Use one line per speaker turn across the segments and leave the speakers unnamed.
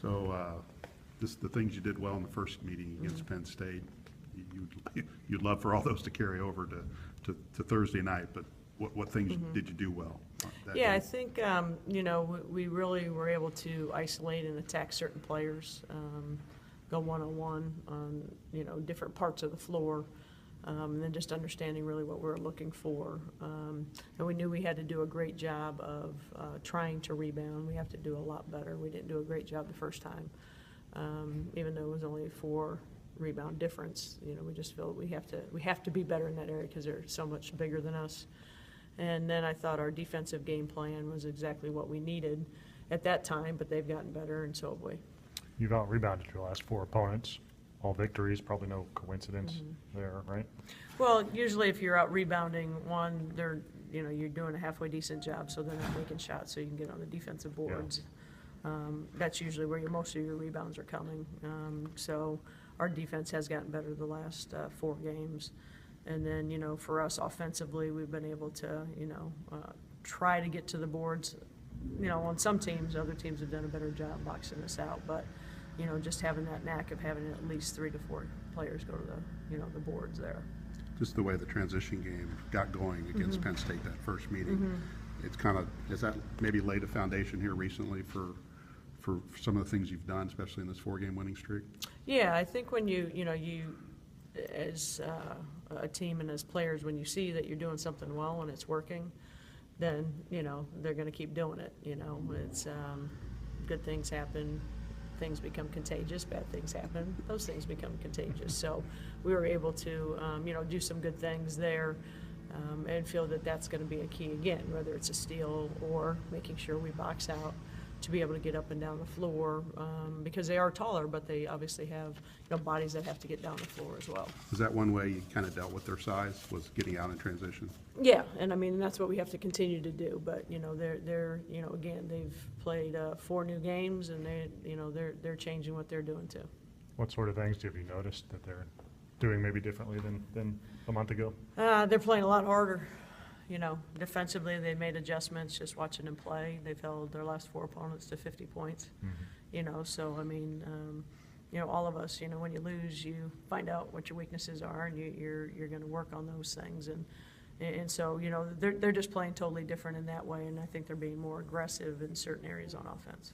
So the things you did well in the first meeting against Penn State, you'd love for all those to carry over to Thursday night, but what things did you do well?
Yeah, I think, you know, we really were able to isolate and attack certain players, go one-on-one on, you know, different parts of the floor, and then just understanding really what we were looking for. And we knew we had to do a great job of trying to rebound. We have to do a lot better. We didn't do a great job the first time, even though it was only a 4 rebound difference. You know, we just feel we have to be better in that area because they're so much bigger than us. And then I thought our defensive game plan was exactly what we needed at that time, but they've gotten better, and so have we.
You've out-rebounded your last 4 opponents. All victories, probably no coincidence there, right?
Well, usually if you're out-rebounding one, you're doing a halfway decent job, so they're not making shots, so you can get on the defensive boards. Yeah. That's usually where most of your rebounds are coming. So our defense has gotten better the last 4 games. And then, you know, for us offensively, we've been able to, you know, try to get to the boards. You know, on some teams, other teams have done a better job boxing us out. But, you know, just having that knack of having at least 3 to 4 players go to the, you know, the boards there. Just
the way the transition game got going against Penn State that first meeting. It's kind of, has that maybe laid a foundation here recently for some of the things you've done, especially in this 4-game winning streak? Yeah, I think when you as a team and as players, when you see that you're doing something well and it's working, then, you know, they're going to keep doing it. You know, it's good things happen, things become contagious, bad things happen, those things become contagious. So we were able to, you know, do some good things there and feel that that's going to be a key again, whether it's a steal or making sure we box out to be able to get up and down the floor because they are taller, but they obviously have, you know, bodies that have to get down the floor as well. Is that one way you kind of dealt with their size, was getting out in transition? Yeah, and I mean, that's what we have to continue to do. But, you know, they're you know, again, they've played 4 new games, and they're changing what they're doing too.
What sort of things have you noticed that they're doing maybe differently than a month ago?
They're playing a lot harder. You know, defensively, they made adjustments just watching them play. They've held their last 4 opponents to 50 points. You know, so, I mean, you know, all of us, you know, when you lose, you find out what your weaknesses are, and you're going to work on those things. And so, you know, they're just playing totally different in that way, and I think they're being more aggressive in certain areas on offense.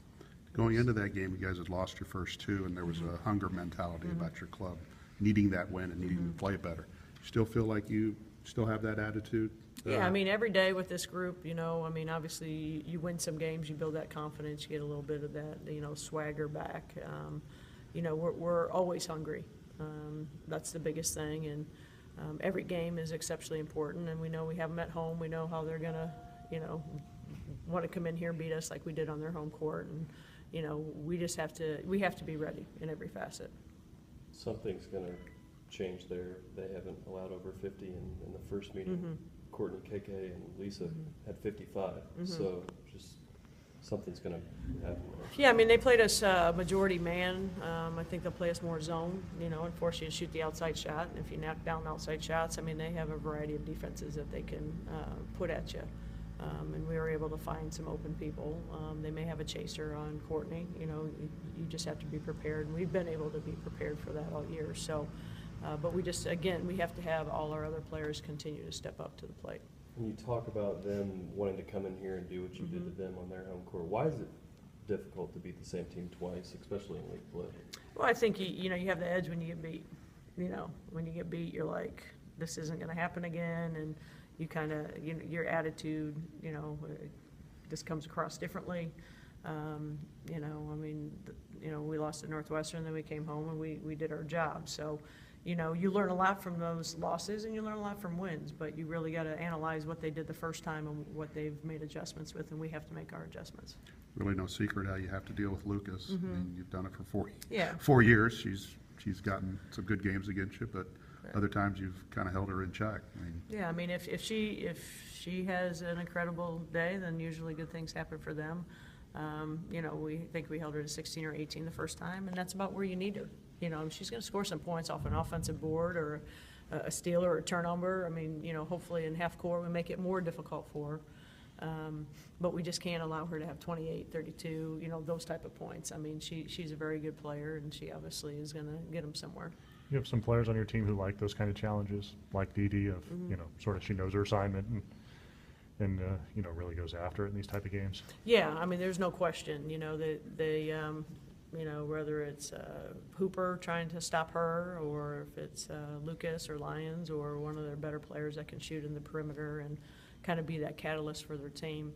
Going into that game, you guys had lost your first 2, and there was a hunger mentality about your club, needing that win and needing to play better. You still feel like you still have that attitude? Yeah, I mean, every day with this group, you know, I mean, obviously you win some games, you build that confidence, you get a little bit of that, you know, swagger back. You know, we're always hungry. That's the biggest thing, and every game is exceptionally important, and we know we have them at home. We know how they're going to, you know, want to come in here and beat us like we did on their home court, and, you know, we have to be ready in every facet.
Something's going to change there. They haven't allowed over 50 in the first meeting. Courtney, KK, and Lisa had 55, so just something's going to happen there.
Yeah, I mean, they played us majority man. I think they'll play us more zone, you know, and force you to shoot the outside shot. And if you knock down outside shots, I mean, they have a variety of defenses that they can put at you. And we were able to find some open people. They may have a chaser on Courtney. You know, you just have to be prepared. And we've been able to be prepared for that all year. So. But we just, again, we have to have all our other players continue to step up to the plate.
When you talk about them wanting to come in here and do what you did to them on their home court, why is it difficult to beat the same team twice, especially in league play?
Well, I think, you know, you have the edge when you get beat. You know, when you get beat, you're like, this isn't going to happen again, and you kind of, you know, your attitude, you know, just comes across differently. You know, I mean, you know, we lost at Northwestern, then we came home and we did our job. So, you know, you learn a lot from those losses and you learn a lot from wins, but you really got to analyze what they did the first time and what they've made adjustments with, and we have to make our adjustments.
Really no secret how you have to deal with Lucas. I mean, you've done it for 4 years. She's gotten some good games against you, but other times you've kind of held her in check. I mean,
yeah, I mean, if she has an incredible day, then usually good things happen for them. You know, we think we held her to 16 or 18 the first time, and that's about where you need her. You know, she's going to score some points off an offensive board or a steal or a turnover. I mean, you know, hopefully in half court we make it more difficult for her. But we just can't allow her to have 28, 32, you know, those type of points. I mean, she's a very good player, and she obviously is going to get them somewhere.
You have some players on your team who like those kind of challenges, like Dee Dee, of, you know, sort of she knows her assignment and you know, really goes after it in these type of games.
Yeah, I mean, there's no question, you know, that they, you know, whether it's Hooper trying to stop her, or if it's Lucas or Lyons or one of their better players that can shoot in the perimeter and kind of be that catalyst for their team.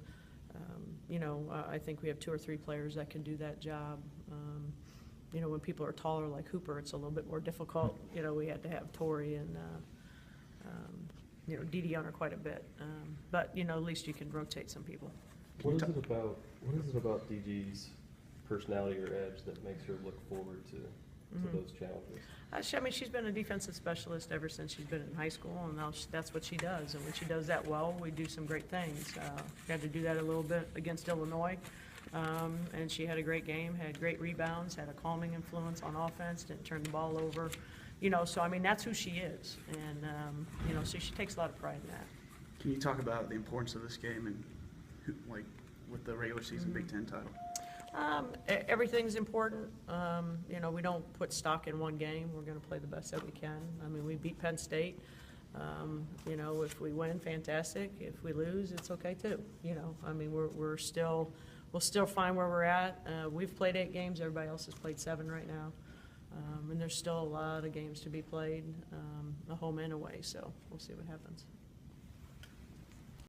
You know, I think we have 2 or 3 players that can do that job. You know, when people are taller like Hooper, it's a little bit more difficult. You know, we had to have Tori and, you know, Dee Dee on her quite a bit. But, you know, at least you can rotate some people.
What is it about DG's personality or edge that makes her look forward to those challenges?
I mean, she's been a defensive specialist ever since she's been in high school, and now that's what she does. And when she does that well, we do some great things. We had to do that a little bit against Illinois, and she had a great game, had great rebounds, had a calming influence on offense, didn't turn the ball over. You know, so I mean, that's who she is, and you know, so she takes a lot of pride in that.
Can you talk about the importance of this game and like with the regular season Big Ten title?
Everything's important. You know, we don't put stock in one game. We're going to play the best that we can. I mean, we beat Penn State. You know, if we win, fantastic. If we lose, it's okay too. You know, I mean, we'll still find where we're at. We've played 8 games. Everybody else has played 7 right now. And there's still a lot of games to be played, a home and away. So we'll see what happens.